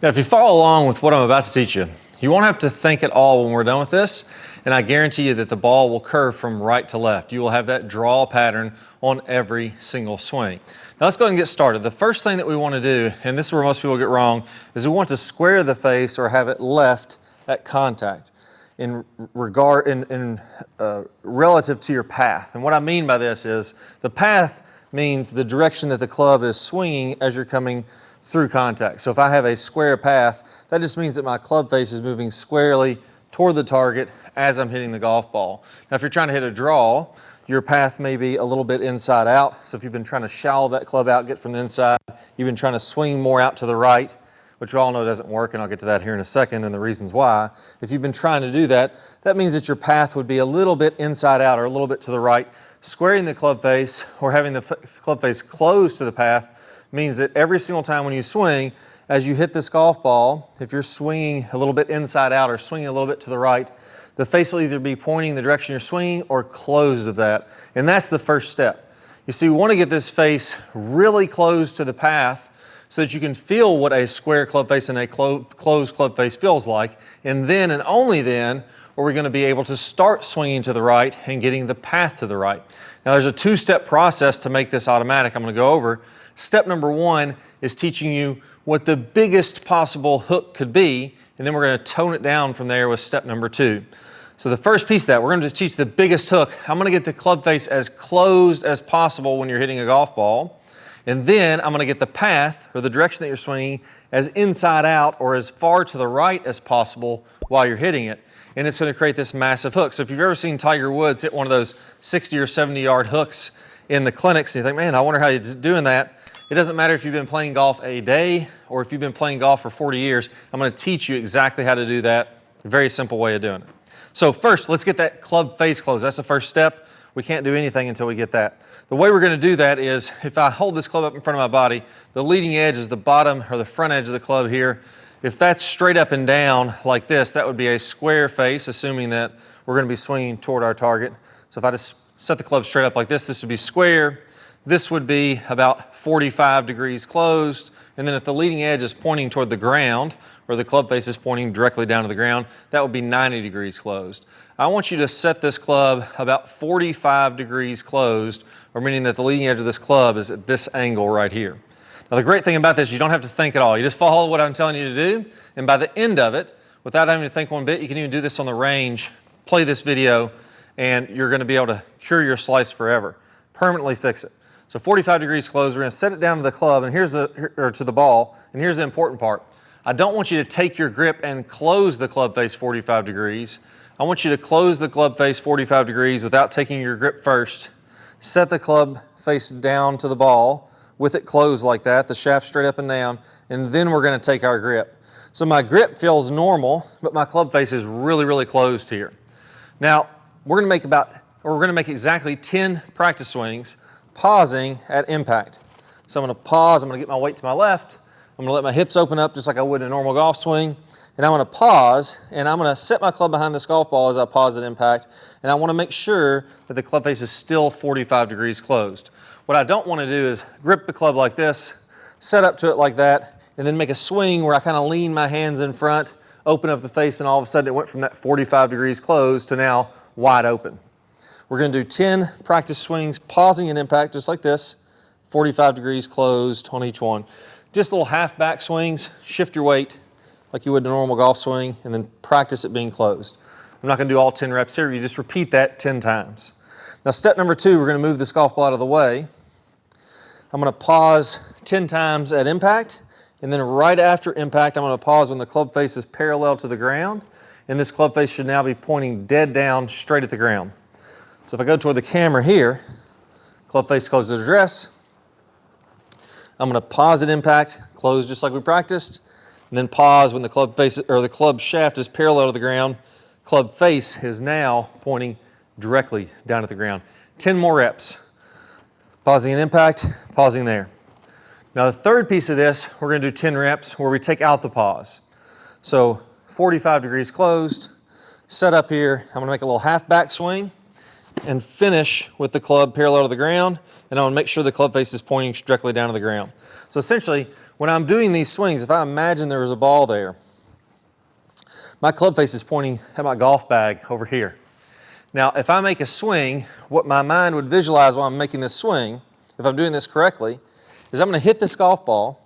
Now, if you follow along with what I'm about to teach you, you won't have to think at all when we're done with this, and I guarantee you that the ball will curve from right to left. You will have that draw pattern on every single swing. Now let's go ahead and get started. The first thing that we want to do, and this is where most people get wrong, is we want to square the face or have it left at contact relative to your path. And what I mean by this is the path means the direction that the club is swinging as you're coming through contact. So if I have a square path, that just means that my club face is moving squarely toward the target as I'm hitting the golf ball. Now if you're trying to hit a draw, your path may be a little bit inside out. So if you've been trying to shallow that club out, get from the inside, you've been trying to swing more out to the right, which we all know doesn't work, and I'll get to that here in a second and the reasons why. If you've been trying to do that, that means that your path would be a little bit inside out or a little bit to the right. Squaring the club face or having the club face close to the path means that every single time when you swing, as you hit this golf ball, if you're swinging a little bit inside out or swinging a little bit to the right, the face will either be pointing the direction you're swinging or closed of that. And that's the first step. You see, we want to get this face really close to the path so that you can feel what a square club face and a closed club face feels like. And then and only then are we going to be able to start swinging to the right and getting the path to the right. Now there's a two-step process to make this automatic I'm going to go over. Step number one is teaching you what the biggest possible hook could be, and then we're going to tone it down from there with step number two. So the first piece of that, we're going to teach the biggest hook. I'm going to get the club face as closed as possible when you're hitting a golf ball, and then I'm going to get the path or the direction that you're swinging as inside out or as far to the right as possible while you're hitting it, and it's going to create this massive hook. So if you've ever seen Tiger Woods hit one of those 60 or 70 yard hooks in the clinics, and you think, man, I wonder how he's doing that. It doesn't matter if you've been playing golf a day or if you've been playing golf for 40 years. I'm going to teach you exactly how to do that. A very simple way of doing it. So first, let's get that club face closed. That's the first step. We can't do anything until we get that. The way we're going to do that is if I hold this club up in front of my body, the leading edge is the bottom or the front edge of the club here. If that's straight up and down like this, that would be a square face, assuming that we're going to be swinging toward our target. So if I just set the club straight up like this would be square. This would be about 45 degrees closed, and then if the leading edge is pointing toward the ground, or the club face is pointing directly down to the ground, that would be 90 degrees closed. I want you to set this club about 45 degrees closed, or meaning that the leading edge of this club is at this angle right here. Now the great thing about this, you don't have to think at all. You just follow what I'm telling you to do, and by the end of it, without having to think one bit, you can even do this on the range, play this video, and you're going to be able to cure your slice forever. Permanently fix it. So 45 degrees closed, we're going to set it down to the club and to the ball, and here's the important part. I don't want you to take your grip and close the club face 45 degrees. I want you to close the club face 45 degrees without taking your grip first. Set the club face down to the ball with it closed like that, the shaft straight up and down, and then we're going to take our grip. So my grip feels normal, but my club face is really, really closed here. Now, we're going to make exactly 10 practice swings pausing at impact. So I'm going to pause, I'm going to get my weight to my left, I'm going to let my hips open up just like I would in a normal golf swing, and I'm going to pause, and I'm going to set my club behind this golf ball as I pause at impact, and I want to make sure that the club face is still 45 degrees closed. What I don't want to do is grip the club like this, set up to it like that, and then make a swing where I kind of lean my hands in front, open up the face, and all of a sudden it went from that 45 degrees closed to now wide open. We're going to do 10 practice swings, pausing at impact just like this, 45 degrees closed on each one. Just little half back swings, shift your weight like you would in a normal golf swing, and then practice it being closed. I'm not going to do all 10 reps here, you just repeat that 10 times. Now step number two, we're going to move this golf ball out of the way. I'm going to pause 10 times at impact, and then right after impact, I'm going to pause when the club face is parallel to the ground, and this club face should now be pointing dead down straight at the ground. So if I go toward the camera here, club face closes address. I'm going to pause at impact, close just like we practiced, and then pause when the club face or the club shaft is parallel to the ground. Club face is now pointing directly down at the ground. 10 more reps. Pausing at impact, pausing there. Now the third piece of this, we're going to do 10 reps where we take out the pause. So 45 degrees closed, set up here. I'm going to make a little half back swing and finish with the club parallel to the ground, and I want to make sure the club face is pointing directly down to the ground. So essentially, when I'm doing these swings, if I imagine there was a ball there, my club face is pointing at my golf bag over here. Now, if I make a swing, what my mind would visualize while I'm making this swing, if I'm doing this correctly, is I'm going to hit this golf ball.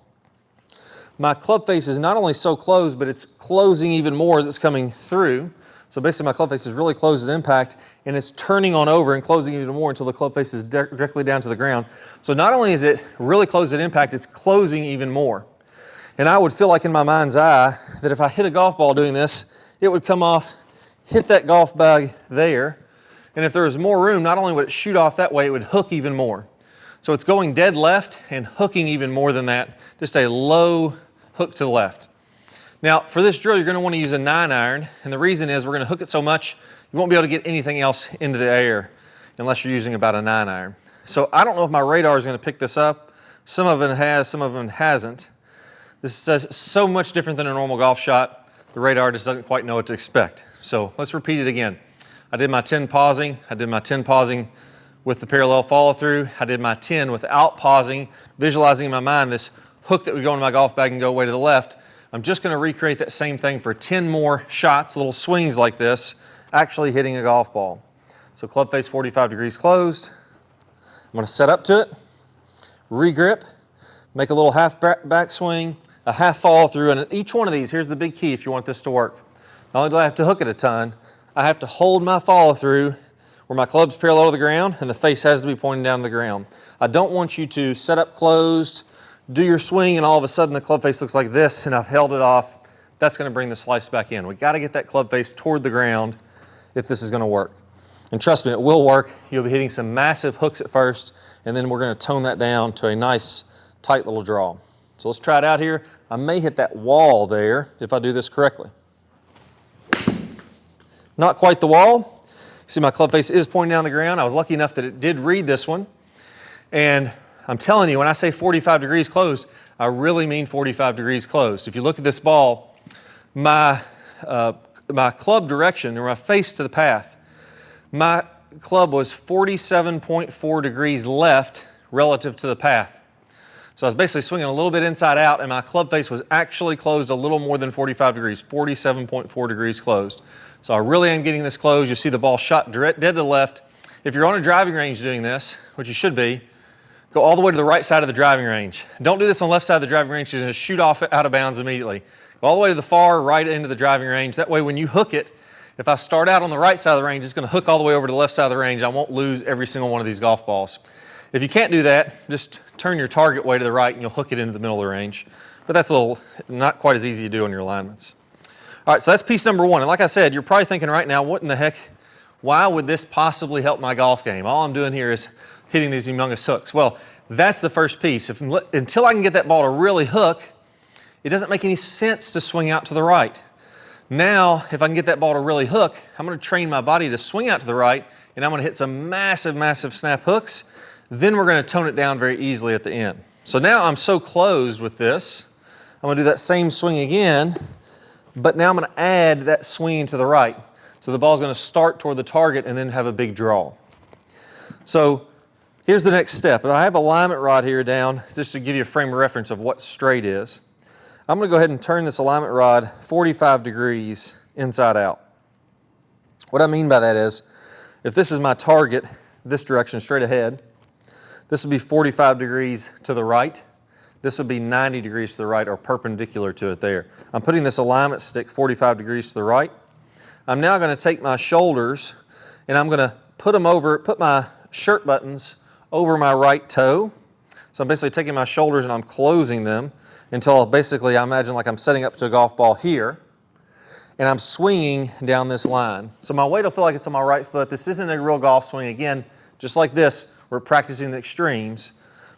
My club face is not only so closed, but it's closing even more as it's coming through. So basically my club face is really closed at impact, and it's turning on over and closing even more until the club face is directly down to the ground. So not only is it really closed at impact, it's closing even more. And I would feel like in my mind's eye that if I hit a golf ball doing this, it would come off, hit that golf bag there. And if there was more room, not only would it shoot off that way, it would hook even more. So it's going dead left and hooking even more than that, just a low hook to the left. Now, for this drill, you're going to want to use a 9-iron, and the reason is we're going to hook it so much, you won't be able to get anything else into the air unless you're using about a 9-iron. So I don't know if my radar is going to pick this up. Some of it has, some of it hasn't. This is so much different than a normal golf shot. The radar just doesn't quite know what to expect. So let's repeat it again. I did my 10 pausing. I did my 10 pausing with the parallel follow through. I did my 10 without pausing, visualizing in my mind this hook that would go into my golf bag and go way to the left. I'm just going to recreate that same thing for 10 more shots, little swings like this, actually hitting a golf ball. So club face 45 degrees closed. I'm going to set up to it, regrip, make a little half back swing, a half follow through, and each one of these, here's the big key if you want this to work. Not only do I have to hook it a ton, I have to hold my follow through where my club's parallel to the ground and the face has to be pointing down to the ground. I don't want you to set up closed, do your swing, and all of a sudden the club face looks like this and I've held it off. That's going to bring the slice back in. We got to get that club face toward the ground if this is going to work. And trust me, it will work. You'll be hitting some massive hooks at first, and then we're going to tone that down to a nice, tight little draw. So let's try it out here. I may hit that wall there if I do this correctly. Not quite the wall. See, my club face is pointing down the ground. I was lucky enough that it did read this one. And I'm telling you, when I say 45 degrees closed, I really mean 45 degrees closed. If you look at this ball, my club direction, or my face to the path, my club was 47.4 degrees left relative to the path. So I was basically swinging a little bit inside out, and my club face was actually closed a little more than 45 degrees, 47.4 degrees closed. So I really am getting this closed. You see the ball shot dead to the left. If you're on a driving range doing this, which you should be, go all the way to the right side of the driving range. Don't do this on the left side of the driving range. You're going to shoot off out of bounds immediately. Go all the way to the far right end of the driving range. That way when you hook it, if I start out on the right side of the range, it's going to hook all the way over to the left side of the range. I won't lose every single one of these golf balls. If you can't do that, just turn your target way to the right and you'll hook it into the middle of the range. But that's not quite as easy to do on your alignments. All right, so that's piece number one. And like I said, you're probably thinking right now, what in the heck, why would this possibly help my golf game? All I'm doing here is hitting these humongous hooks. Well, that's the first piece. Until I can get that ball to really hook, it doesn't make any sense to swing out to the right. Now, if I can get that ball to really hook, I'm going to train my body to swing out to the right, and I'm going to hit some massive, massive snap hooks. Then we're going to tone it down very easily at the end. So now I'm so closed with this, I'm going to do that same swing again, but now I'm going to add that swing to the right. So the ball's going to start toward the target and then have a big draw. So here's the next step. I have a alignment rod here down just to give you a frame of reference of what straight is. I'm going to go ahead and turn this alignment rod 45 degrees inside out. What I mean by that is, if this is my target, this direction straight ahead, this would be 45 degrees to the right. This would be 90 degrees to the right, or perpendicular to it there. I'm putting this alignment stick 45 degrees to the right. I'm now going to take my shoulders and I'm going to put my shirt buttons over my right toe. So I'm basically taking my shoulders and I'm closing them until basically I imagine like I'm setting up to a golf ball here. And I'm swinging down this line. So my weight will feel like it's on my right foot. This isn't a real golf swing. Again, just like this, we're practicing the extremes.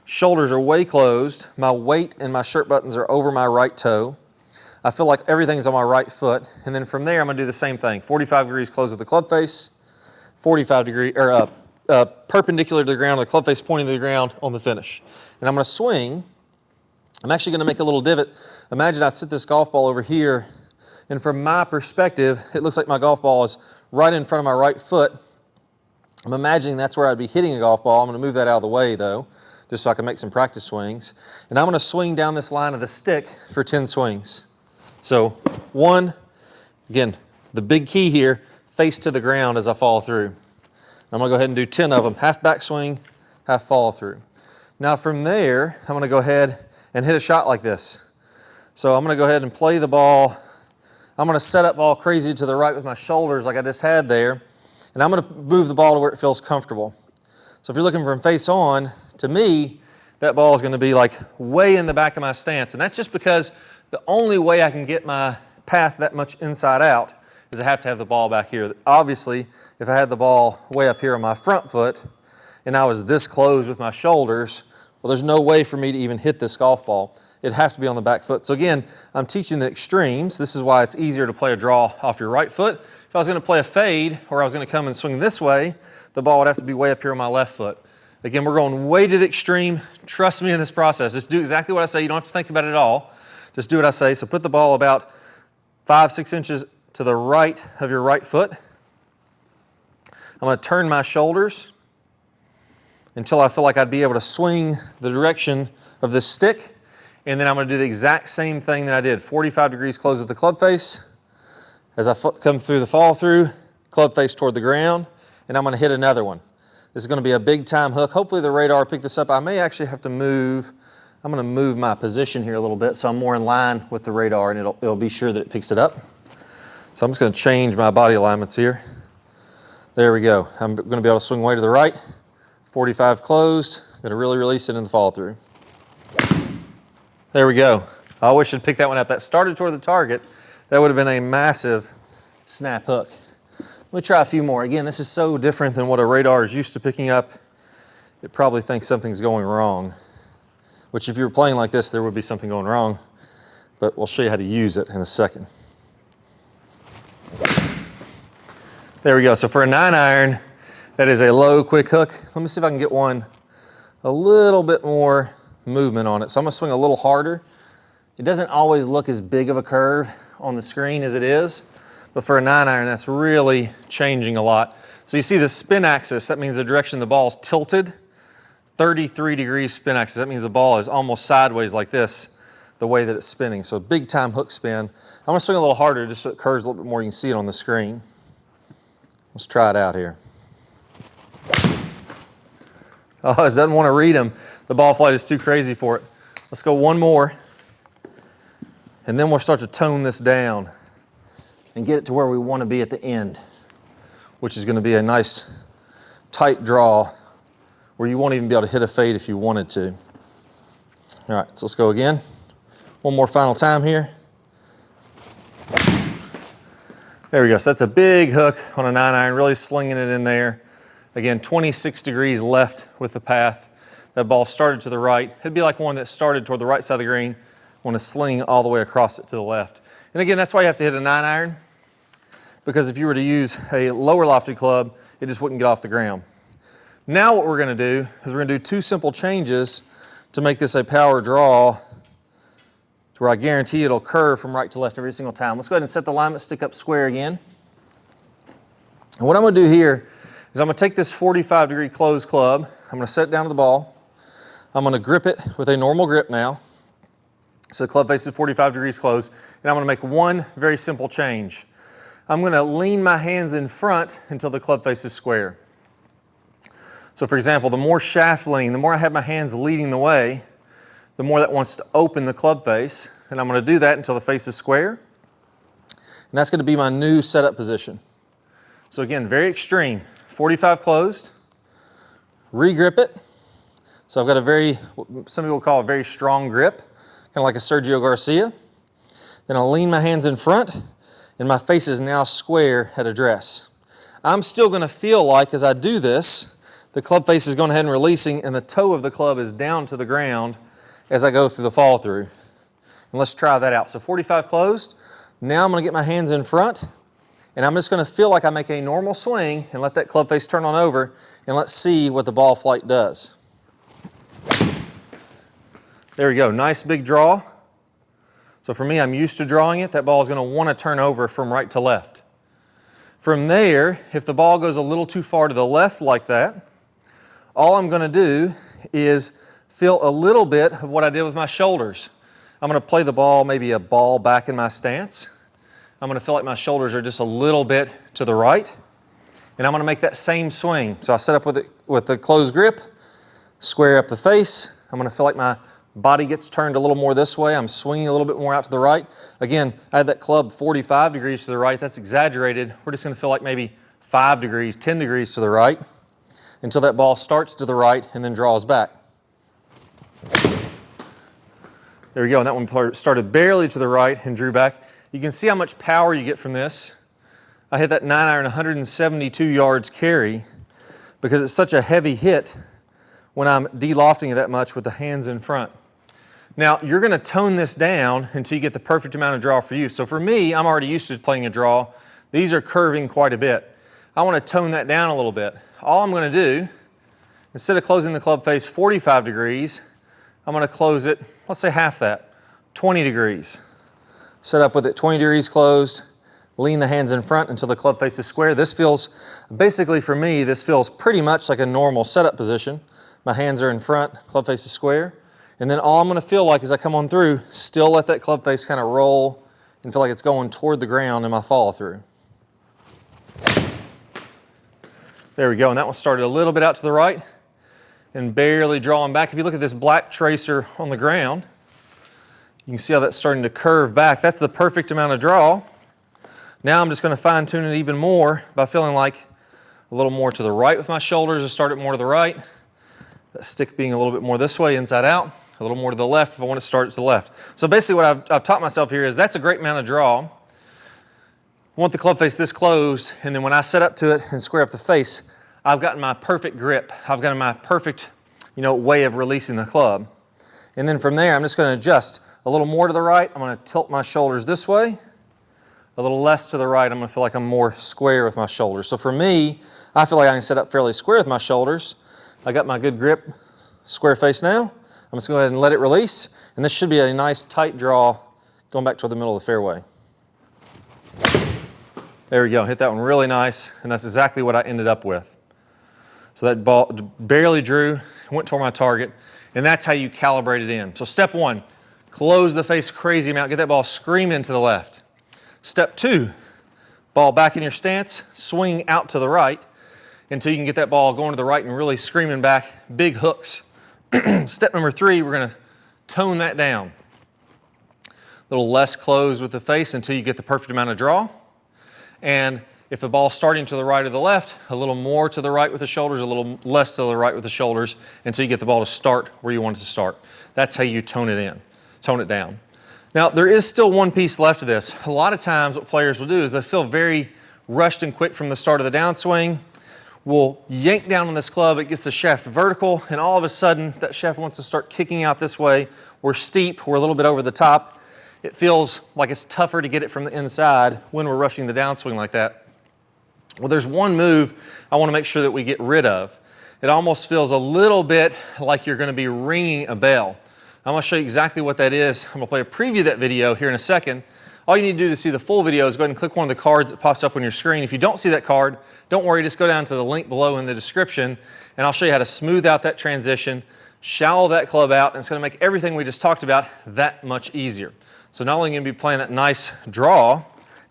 Shoulders are way closed. My weight and my shirt buttons are over my right toe. I feel like everything's on my right foot. And then from there, I'm going to do the same thing. 45 degrees closed with the club face, 45 degree, or perpendicular to the ground, the club face pointing to the ground on the finish. And I'm going to swing. I'm actually going to make a little divot. Imagine I put this golf ball over here, and from my perspective, it looks like my golf ball is right in front of my right foot. I'm imagining that's where I'd be hitting a golf ball. I'm going to move that out of the way, though, just so I can make some practice swings. And I'm gonna swing down this line of the stick for 10 swings. So 1, again, the big key here, face to the ground as I follow through. I'm gonna go ahead and do 10 of them, half backswing, half follow through. Now from there, I'm gonna go ahead and hit a shot like this. So I'm gonna go ahead and play the ball. I'm gonna set up all crazy to the right with my shoulders like I just had there, and I'm gonna move the ball to where it feels comfortable. So if you're looking from face on, to me, that ball is gonna be like way in the back of my stance, and that's just because the only way I can get my path that much inside out is I have to have the ball back here. Obviously, if I had the ball way up here on my front foot and I was this close with my shoulders, well, there's no way for me to even hit this golf ball. It'd have to be on the back foot. So again, I'm teaching the extremes. This is why it's easier to play a draw off your right foot. If I was gonna play a fade, or I was gonna come and swing this way, the ball would have to be way up here on my left foot. Again, we're going way to the extreme. Trust me in this process. Just do exactly what I say. You don't have to think about it at all. Just do what I say. So put the ball about 5-6 inches to the right of your right foot. I'm gonna turn my shoulders until I feel like I'd be able to swing the direction of this stick. And then I'm gonna do the exact same thing that I did. 45 degrees close at the club face. As I come through the follow through, club face toward the ground, and I'm gonna hit another one. This is gonna be a big time hook. Hopefully the radar will pick this up. I may actually have to move. I'm gonna move my position here a little bit so I'm more in line with the radar, and it'll be sure that it picks it up. So I'm just gonna change my body alignments here. There we go. I'm gonna be able to swing way to the right. 45 closed. Gonna really release it in the follow through. There we go. I wish I'd picked that one up. That started toward the target. That would have been a massive snap hook. Let me try a few more. Again, this is so different than what a radar is used to picking up. It probably thinks something's going wrong, which if you were playing like this, there would be something going wrong, but we'll show you how to use it in a second. There we go. So for a 9-iron, that is a low, quick hook. Let me see if I can get one a little bit more movement on it. So I'm gonna swing a little harder. It doesn't always look as big of a curve on the screen as it is, but for a 9-iron, that's really changing a lot. So you see the spin axis, that means the direction the ball is tilted. 33 degrees spin axis, that means the ball is almost sideways like this, the way that it's spinning. So big time hook spin. I'm gonna swing a little harder just so it curves a little bit more. You can see it on the screen. Let's try it out here. Oh, it doesn't want to read them. The ball flight is too crazy for it. Let's go one more. And then we'll start to tone this down and get it to where we want to be at the end, which is going to be a nice tight draw where you won't even be able to hit a fade if you wanted to. All right, so let's go again. One more final time here. There we go. So that's a big hook on a 9-iron, really slinging it in there. Again, 26 degrees left with the path. That ball started to the right. It'd be like one that started toward the right side of the green, want to sling all the way across it to the left. And again, that's why you have to hit a 9-iron, because if you were to use a lower lofted club, it just wouldn't get off the ground. Now what we're going to do is we're going to do 2 simple changes to make this a power draw to where I guarantee it'll curve from right to left every single time. Let's go ahead and set the alignment stick up square again. And what I'm going to do here is I'm going to take this 45 degree closed club. I'm going to set it down to the ball. I'm going to grip it with a normal grip now. So the club face is 45 degrees closed. And I'm going to make one very simple change. I'm going to lean my hands in front until the club face is square. So for example, the more shaft lean, the more I have my hands leading the way, the more that wants to open the club face. And I'm going to do that until the face is square. And that's going to be my new setup position. So again, very extreme. 45 closed, re-grip it. So I've got a very, some people call a very strong grip, kind of like a Sergio Garcia. Then I'll lean my hands in front, and my face is now square at address. I'm still going to feel like, as I do this, the club face is going ahead and releasing, and the toe of the club is down to the ground as I go through the follow through. And let's try that out. So 45 closed. Now I'm going to get my hands in front, and I'm just going to feel like I make a normal swing and let that club face turn on over, and let's see what the ball flight does. There we go, nice big draw. So for me, I'm used to drawing it. That ball is going to want to turn over from right to left. From there, if the ball goes a little too far to the left like that, all I'm going to do is feel a little bit of what I did with my shoulders. I'm going to play the ball, maybe a ball back in my stance. I'm going to feel like my shoulders are just a little bit to the right. And I'm going to make that same swing. So I set up with a closed grip, square up the face. I'm going to feel like my body gets turned a little more this way. I'm swinging a little bit more out to the right. Again, I had that club 45 degrees to the right. That's exaggerated. We're just going to feel like maybe 5 degrees, 10 degrees to the right until that ball starts to the right and then draws back. There we go. And that one started barely to the right and drew back. You can see how much power you get from this. I hit that 9-iron 172 yards carry because it's such a heavy hit when I'm de-lofting it that much with the hands in front. Now, you're going to tone this down until you get the perfect amount of draw for you. So for me, I'm already used to playing a draw. These are curving quite a bit. I want to tone that down a little bit. All I'm going to do, instead of closing the club face 45 degrees, I'm going to close it, let's say half that, 20 degrees. Set up with it 20 degrees closed. Lean the hands in front until the club face is square. This feels, basically for me, this feels pretty much like a normal setup position. My hands are in front, club face is square. And then all I'm going to feel like as I come on through, still let that club face kind of roll and feel like it's going toward the ground in my follow through. There we go, and that one started a little bit out to the right and barely drawing back. If you look at this black tracer on the ground, you can see how that's starting to curve back. That's the perfect amount of draw. Now I'm just going to fine tune it even more by feeling like a little more to the right with my shoulders to start it more to the right. That stick being a little bit more this way, inside out. A little more to the left if I want to start it to the left. So basically what I've taught myself here is that's a great amount of draw. I want the club face this closed, and then when I set up to it and square up the face, I've gotten my perfect grip. I've gotten my perfect, way of releasing the club. And then from there, I'm just going to adjust a little more to the right. I'm going to tilt my shoulders this way. A little less to the right, I'm going to feel like I'm more square with my shoulders. So for me, I feel like I can set up fairly square with my shoulders. I got my good grip, square face now. I'm just going to go ahead and let it release. And this should be a nice tight draw going back toward the middle of the fairway. There we go, hit that one really nice. And that's exactly what I ended up with. So that ball barely drew, went toward my target. And that's how you calibrate it in. So step one, close the face crazy amount, get that ball screaming to the left. Step two, ball back in your stance, swing out to the right until you can get that ball going to the right and really screaming back, big hooks. Step number three, we're going to tone that down. A little less closed with the face until you get the perfect amount of draw. And if the ball's starting to the right or the left, a little more to the right with the shoulders, a little less to the right with the shoulders until you get the ball to start where you want it to start. That's how you tone it down. Now, there is still one piece left of this. A lot of times what players will do is they feel very rushed and quick from the start of the downswing. We'll yank down on this club, it gets the shaft vertical, and all of a sudden that shaft wants to start kicking out this way. We're steep, we're a little bit over the top. It feels like it's tougher to get it from the inside when we're rushing the downswing like that. Well, there's one move I want to make sure that we get rid of. It almost feels a little bit like you're going to be ringing a bell. I'm going to show you exactly what that is. I'm going to play a preview of that video here in a second. All you need to do to see the full video is go ahead and click one of the cards that pops up on your screen. If you don't see that card, don't worry, just go down to the link below in the description and I'll show you how to smooth out that transition, shallow that club out, and it's going to make everything we just talked about that much easier. So not only are you going to be playing that nice draw,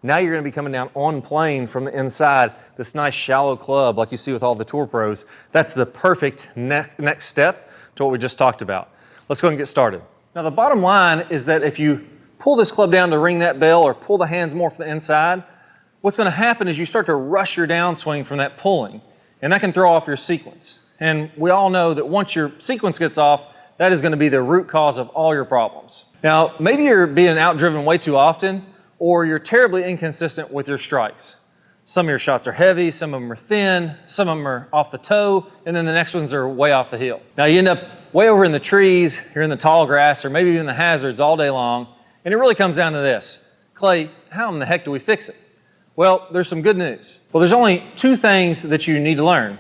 now you're going to be coming down on plane from the inside, this nice shallow club like you see with all the tour pros. That's the perfect next step to what we just talked about. Let's go ahead and get started. Now the bottom line is that if you pull this club down to ring that bell or pull the hands more from the inside, what's going to happen is you start to rush your downswing from that pulling, and that can throw off your sequence. And we all know that once your sequence gets off, that is going to be the root cause of all your problems. Now, maybe you're being outdriven way too often, or you're terribly inconsistent with your strikes. Some of your shots are heavy, some of them are thin, some of them are off the toe, and then the next ones are way off the heel. Now you end up way over in the trees, you're in the tall grass, or maybe even the hazards all day long, and it really comes down to this. Clay, how in the heck do we fix it? Well, there's some good news. Well, there's only two things that you need to learn.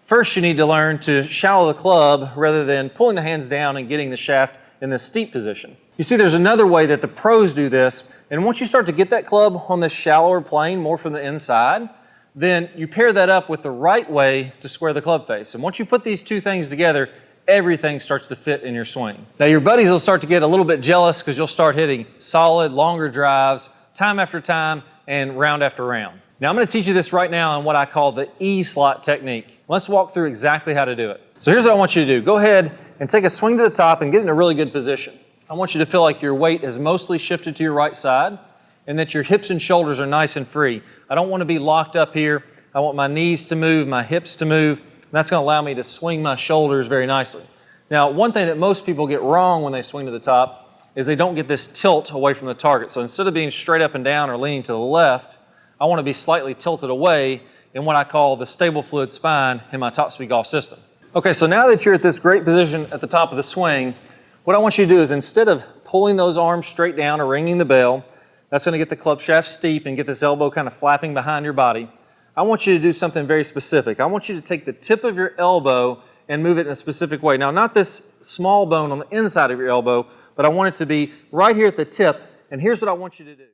First, you need to learn to shallow the club rather than pulling the hands down and getting the shaft in this steep position. You see, there's another way that the pros do this, and once you start to get that club on this shallower plane, more from the inside, then you pair that up with the right way to square the club face. And once you put these two things together, everything starts to fit in your swing. Now your buddies will start to get a little bit jealous because you'll start hitting solid, longer drives, time after time, and round after round. Now I'm going to teach you this right now in what I call the E-slot technique. Let's walk through exactly how to do it. So here's what I want you to do. Go ahead and take a swing to the top and get in a really good position. I want you to feel like your weight is mostly shifted to your right side and that your hips and shoulders are nice and free. I don't want to be locked up here. I want my knees to move, my hips to move, and that's going to allow me to swing my shoulders very nicely. Now, one thing that most people get wrong when they swing to the top is they don't get this tilt away from the target. So instead of being straight up and down or leaning to the left, I want to be slightly tilted away in what I call the stable fluid spine in my topspeed golf system. Okay, so now that you're at this great position at the top of the swing, what I want you to do is instead of pulling those arms straight down or ringing the bell, that's going to get the club shaft steep and get this elbow kind of flapping behind your body. I want you to do something very specific. I want you to take the tip of your elbow and move it in a specific way. Now, not this small bone on the inside of your elbow, but I want it to be right here at the tip, and here's what I want you to do.